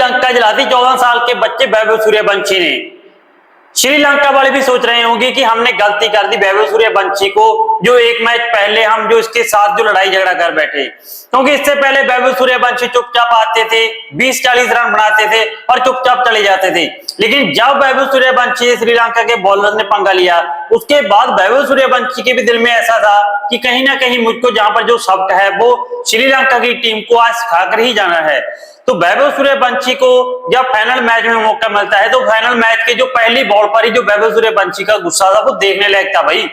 लंका जलाती 14 साल के बच्चे वैभव सूर्यवंशी ने। श्रीलंका वाले भी सोच रहे होंगे कि हमने गलती कर दी वैभव सूर्यवंशी को, जो एक मैच पहले हम जो इसके साथ जो लड़ाई झगड़ा कर बैठे, क्योंकि इससे पहले वैभव सूर्यवंशी चुपचाप आते थे, 20-40 रन बनाते थे और चुपचाप चले जाते थे। लेकिन जब वैभव सूर्यवंशी श्रीलंका के बॉलर ने पंगा लिया, उसके बाद वैभव सूर्यवंशी के भी दिल में ऐसा था कि कहीं ना कहीं मुझको जहां पर जो शब्द है वो श्रीलंका की टीम को आज सिखाकर ही जाना है। तो वैभव सूर्यवंशी को जब फाइनल मैच में मौका मिलता है तो फाइनल मैच के जो पहली बॉल पर ही जो वैभव सूर्यवंशी का गुस्सा था वो देखने लायक था भाई।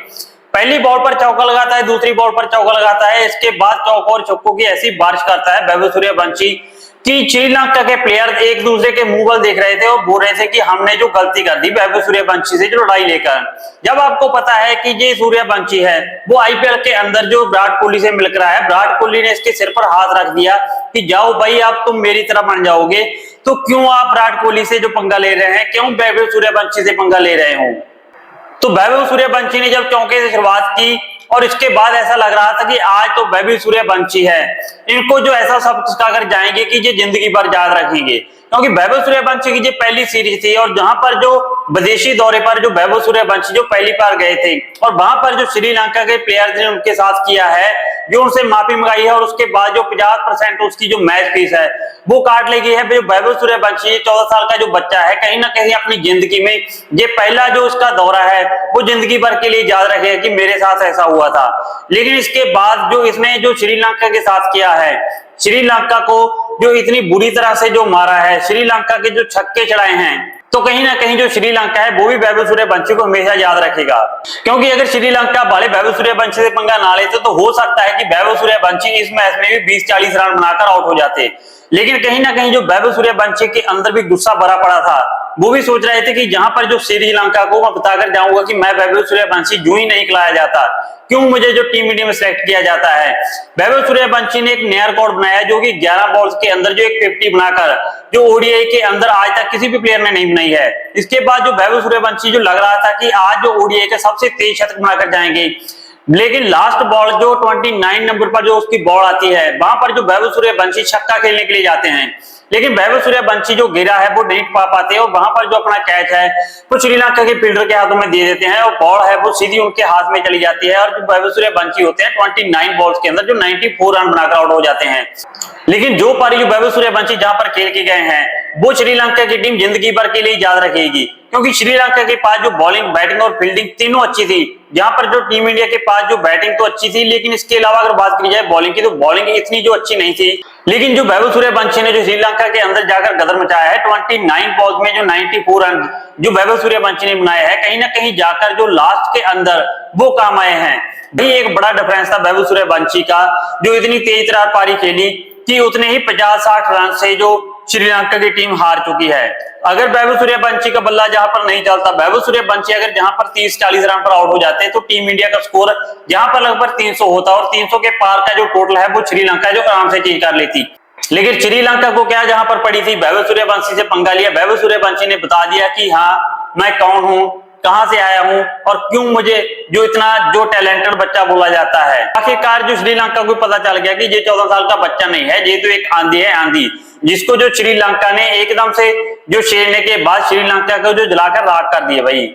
पहली बॉल पर चौका लगाता है, दूसरी बॉल पर चौका लगाता है, इसके बाद चौकों और छक्कों की ऐसी बारिश करता है वैभव सूर्यवंशी कि श्रीलंका के प्लेयर एक दूसरे के मुंह बल देख रहे थे और बोल रहे थे कि हमने जो गलती कर दी वैभव सूर्यवंशी से जो लड़ाई लेकर। जब आपको पता है कि ये सूर्यवंशी है वो आईपीएल के अंदर जो विराट कोहली से मिल कर आया, विराट कोहली ने इसके सिर पर हाथ रख दिया कि जाओ भाई आप तुम मेरी तरह बन जाओगे, तो क्यों आप विराट कोहली से जो पंगा ले रहे हैं, क्यों वैभव सूर्यवंशी से पंगा ले रहे हो। तो वैभव सूर्यवंशी ने जब चौके से शुरुआत की और इसके बाद ऐसा लग रहा था कि आज तो वैभव सूर्यवंशी है, इनको जो ऐसा सब सिखाकर जाएंगे कि ये जिंदगी भर याद रखेंगे। क्योंकि वैभव सूर्यवंशी की जो पहली सीरीज थी और जहां पर जो विदेशी दौरे पर जो वैभव सूर्यवंशी जो पहली बार गए थे और वहां पर जो श्रीलंका के प्लेयर्स ने उनके साथ किया है, जो उनसे माफी मंगाई है और उसके बाद जो 50% उसकी जो मैच फीस है वो काट ली गई है। जो वैभव सूर्यवंशी 14 साल का जो बच्चा है, कहीं ना कहीं अपनी जिंदगी में ये पहला जो उसका दौरा है वो जिंदगी भर के लिए याद रखेगा कि मेरे साथ ऐसा हुआ था। लेकिन इसके बाद जो इसने जो श्रीलंका के साथ किया है, श्रीलंका को जो इतनी बुरी तरह से जो मारा है, श्रीलंका के जो छक्के चढ़ाए हैं, तो कहीं ना कहीं जो श्रीलंका है वो भी वैभव सूर्यवंशी को हमेशा याद रखेगा। क्योंकि अगर श्रीलंका वाले वैभव सूर्यवंशी से पंगा ना लेते तो हो सकता है कि वैभव सूर्यवंशी इस मैच में भी 20-40 रन बनाकर आउट हो जाते। लेकिन कहीं ना कहीं जो वैभव सूर्यवंशी के अंदर भी गुस्सा भरा पड़ा था, वो भी सोच रहे थे कि जहां पर जो श्रीलंका को मैं बताकर जाऊंगा कि मैं वैभव सूर्यवंशी यूं ही नहीं खिलाया जाता, क्यों मुझे जो टीम इंडिया में सिलेक्ट किया जाता है। वैभव सूर्यवंशी ने एक नया रिकॉर्ड बनाया जो कि 11 बॉल्स के अंदर जो एक 50 बनाकर जो ओडीआई के अंदर आज तक किसी भी प्लेयर ने नहीं बनाई है। इसके बाद जो वैभव सूर्यवंशी जो लग रहा था कि आज जो ओडीआई के सबसे तेज शतक बनाकर जाएंगे, लेकिन लास्ट बॉल जो 29 नंबर पर जो उसकी बॉल आती है वहां पर जो वैभव सूर्यवंशी छक्का खेलने के लिए जाते हैं, लेकिन वैभव सूर्यवंशी जो गिरा है वो नहीं पा पाते और वहां पर जो अपना कैच है वो श्रीलंका के फील्डर के हाथों में दे देते हैं और बॉल है वो सीधी उनके हाथ में चली जाती है। और जो वैभव सूर्यवंशी होते हैं 29 बॉल्स के अंदर जो 94 रन बनाकर आउट हो जाते हैं। लेकिन जो पारी जो वैभव सूर्यवंशी जहां पर खेल के गए हैं वो श्रीलंका की टीम जिंदगी भर के लिए याद रखेगी, क्योंकि श्रीलंका के पास जो बॉलिंग, बैटिंग और फील्डिंग तीनों अच्छी थी। जहां पर जो टीम इंडिया के पास जो बैटिंग तो अच्छी थी, लेकिन इसके अलावा अगर बात की जाए बॉलिंग की तो बॉलिंग इतनी जो अच्छी नहीं थी। लेकिन जो वैभव सूर्यवंशी ने जो श्रीलंका के अंदर जाकर गदर मचाया है, 29 बॉल्स में जो 94 रन जो वैभव सूर्यवंशी ने बनाया है, कहीं ना कहीं जाकर जो लास्ट के अंदर वो काम आए हैं। भाई एक बड़ा डिफरेंस था वैभव सूर्यवंशी का, जो इतनी तेज तरार पारी खेली कि उतने ही 50-60 रन से जो श्रीलंका की टीम हार चुकी है। अगर वैभव सूर्यवंशी का बल्ला जहां पर नहीं चलता, वैभव सूर्यवंशी अगर जहां पर 30-40 रन पर आउट हो जाते तो टीम इंडिया का स्कोर जहां पर लगभग 300 होता और 300 के पार का जो टोटल है वो श्रीलंका जो आराम से चेंज कर लेती। लेकिन श्रीलंका को क्या जहां पर पड़ी थी, वैभव सूर्यवंशी से पंगा लिया। वैभव सूर्यवंशी ने बता दिया कि हाँ मैं कौन हूं, कहां से आया हूं और क्यों मुझे जो इतना जो टैलेंटेड बच्चा बोला जाता है। आखिरकार जो श्रीलंका को पता चल गया कि ये 14 साल का बच्चा नहीं है, ये तो एक आंधी है, आंधी, जिसको जो श्रीलंका ने एकदम से जो छेड़ने के बाद श्रीलंका को जो जलाकर राख कर दिए भाई।